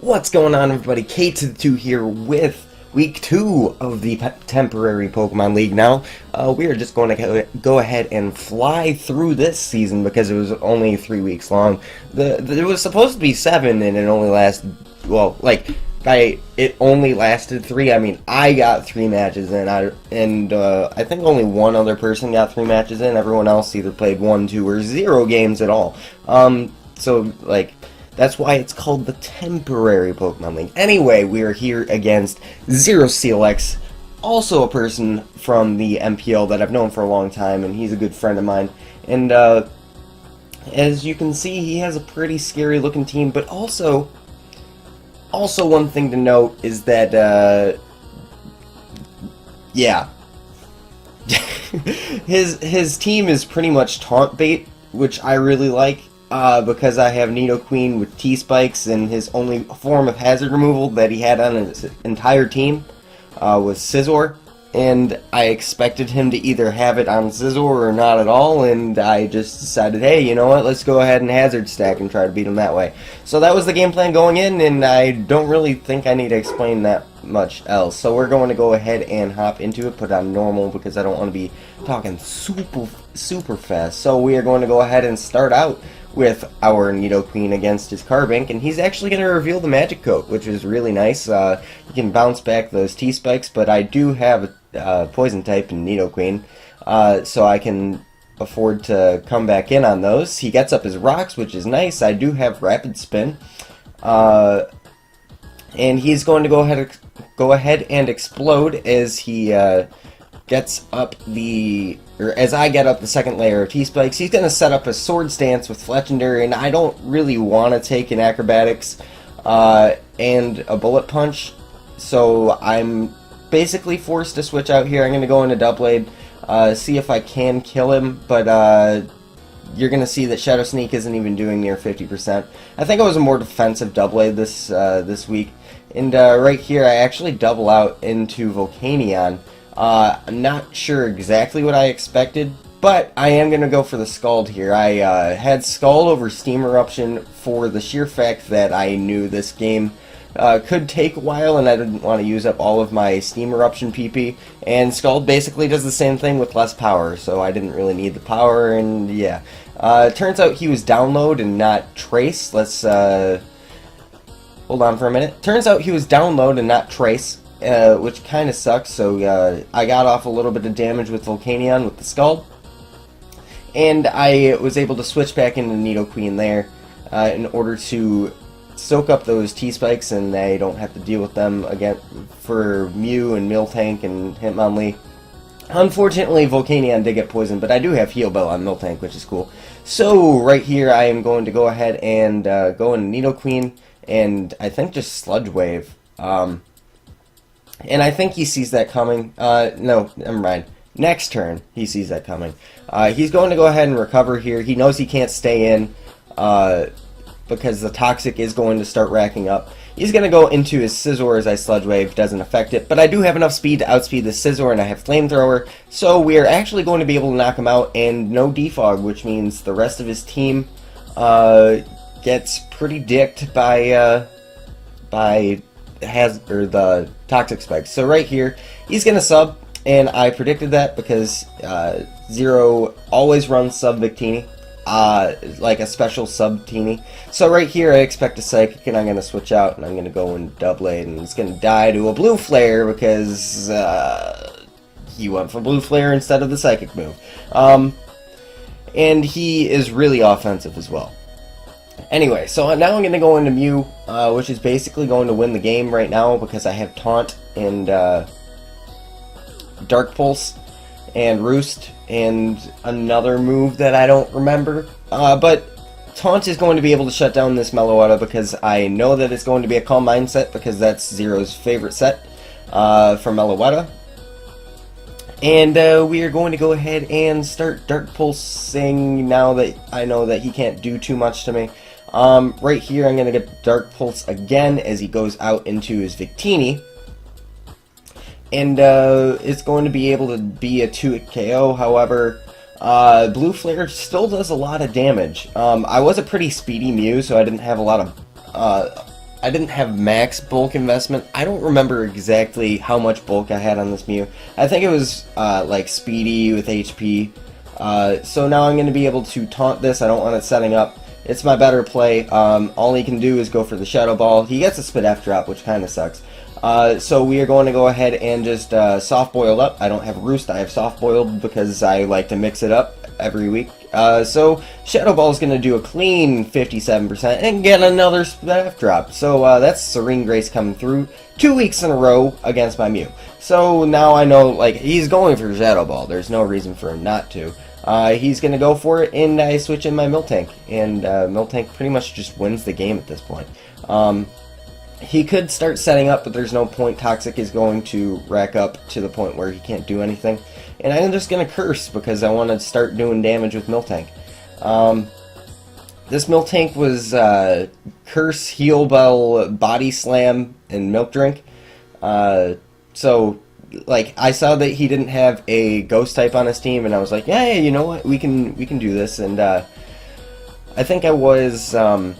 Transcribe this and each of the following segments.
What's going on, everybody? K to the 2 here with week 2 of the temporary Pokemon League. Now, we are just going to go ahead and fly through this season because it was only 3 weeks long. It was supposed to be 7, and it only lasted, well, it only lasted 3. I mean, I got 3 matches in, I think only one other person got 3 matches in. Everyone else either played 1, 2, or 0 games at all. That's why it's called the temporary Pokemon League. Anyway, we are here against Zero CLX, also a person from the MPL that I've known for a long time, and he's a good friend of mine. And as you can see, he has a pretty scary looking team, but also one thing to note is that, yeah. his team is pretty much taunt bait, which I really like. Because I have Nidoqueen with T-Spikes, and his only form of hazard removal that he had on his entire team was Scizor, and I expected him to either have it on Scizor or not at all, and I just decided, hey, you know what, let's go ahead and hazard stack and try to beat him that way. So that was the game plan going in, and I don't really think I need to explain that much else. So we're going to go ahead and hop into it, put on normal, because I don't want to be talking super fast. So we are going to go ahead and start out with our Nidoqueen against his Carbink, and he's actually going to reveal the Magic Coat, which is really nice. You can bounce back those T-Spikes, but I do have a Poison type in Nidoqueen, so I can afford to come back in on those. He gets up his Rocks, which is nice. I do have Rapid Spin, and he's going to go ahead and explode as he gets up as I get up the second layer of T-Spikes. He's going to set up a Sword Stance with Fletchender, and I don't really want to take an Acrobatics and a Bullet Punch, so I'm basically forced to switch out here. I'm going to go into Doublade, see if I can kill him, but you're going to see that Shadow Sneak isn't even doing near 50%. I think I was a more defensive Doublade this week, and right here I actually double out into Volcanion. I'm not sure exactly what I expected, but I am going to go for the Scald here. I had Scald over Steam Eruption for the sheer fact that I knew this game could take a while, and I didn't want to use up all of my Steam Eruption PP, and Scald basically does the same thing with less power, so I didn't really need the power, and yeah. Turns out he was Download and not Trace. Let's hold on for a minute. Turns out he was Download and not Trace. Which kind of sucks, so I got off a little bit of damage with Volcanion with the Scald, and I was able to switch back into Nidoqueen there in order to soak up those T-Spikes, and I don't have to deal with them again for Mew and Miltank and Hitmonlee. Unfortunately, Volcanion did get poisoned, but I do have Heal Bell on Miltank, which is cool. So right here I am going to go ahead and go into Nidoqueen, and I think just Sludge Wave. And I think he sees that coming. No, never mind. Next turn, he sees that coming. He's going to go ahead and recover here. He knows he can't stay in because the Toxic is going to start racking up. He's going to go into his Scizor as I Sludge Wave. Doesn't affect it. But I do have enough speed to outspeed the Scizor, and I have Flamethrower. So we are actually going to be able to knock him out, and no Defog, which means the rest of his team gets pretty dicked by the Toxic Spikes. So right here, he's going to sub, and I predicted that because Zero always runs sub Victini, like a special sub Teeny. So right here, I expect a Psychic, and I'm going to switch out, and I'm going to go in Doublade, and he's going to die to a Blue Flare because he went for Blue Flare instead of the Psychic move. And he is really offensive as well. Anyway, so now I'm going to go into Mew, which is basically going to win the game right now because I have Taunt and Dark Pulse and Roost and another move that I don't remember. But Taunt is going to be able to shut down this Meloetta because I know that it's going to be a Calm Mind set because that's Zero's favorite set for Meloetta. And we are going to go ahead and start Dark Pulsing now that I know that he can't do too much to me. Right here, I'm going to get Dark Pulse again as he goes out into his Victini. And it's going to be able to be a 2-hit KO, however, Blue Flare still does a lot of damage. I was a pretty speedy Mew, so I didn't have a lot of I didn't have max bulk investment. I don't remember exactly how much bulk I had on this Mew. I think it was like speedy with HP. So now I'm going to be able to taunt this. I don't want it setting up. It's my better play. All he can do is go for the Shadow Ball. He gets a Spit F drop, which kind of sucks. So we are going to go ahead and just soft boiled up. I don't have Roost, I have soft boiled because I like to mix it up every week. So Shadow Ball is going to do a clean 57% and get another Spit F drop. So that's Serene Grace coming through 2 weeks in a row against my Mew. So now I know, like, he's going for Shadow Ball. There's no reason for him not to. He's going to go for it, and I switch in my Miltank. And Miltank pretty much just wins the game at this point. He could start setting up, but there's no point. Toxic is going to rack up to the point where he can't do anything. And I'm just going to curse because I want to start doing damage with Miltank. This Miltank was Curse, Heal Bell, Body Slam, and Milk Drink. So, like, I saw that he didn't have a Ghost type on his team, and I was like, yeah, you know what, we can do this. And I think I was the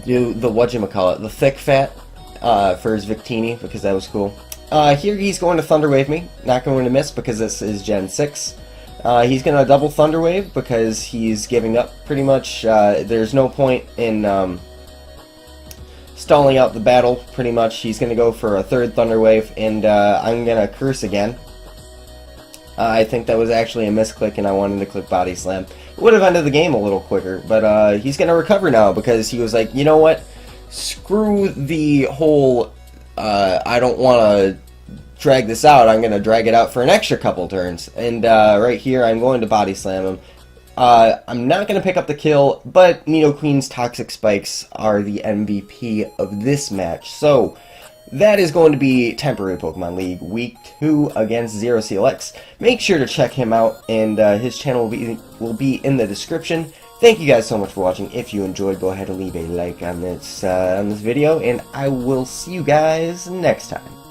whatchamacallit, the Thick Fat for his Victini, because that was cool. Here he's going to Thunder Wave me, not going to miss because this is Gen 6. He's going to double Thunder Wave because he's giving up pretty much. There's no point in stalling out the battle, pretty much. He's going to go for a third Thunder Wave, and I'm going to curse again. I think that was actually a misclick, and I wanted to click Body Slam. It would have ended the game a little quicker, but he's going to recover now because he was like, you know what? Screw the whole, I don't want to drag this out. I'm going to drag it out for an extra couple turns. And right here, I'm going to Body Slam him. I'm not going to pick up the kill, but Nidoqueen's Toxic Spikes are the MVP of this match. So, that is going to be Temporary Pokemon League Week 2 against Zero CLX. Make sure to check him out, and his channel will be in the description. Thank you guys so much for watching. If you enjoyed, go ahead and leave a like on this video, and I will see you guys next time.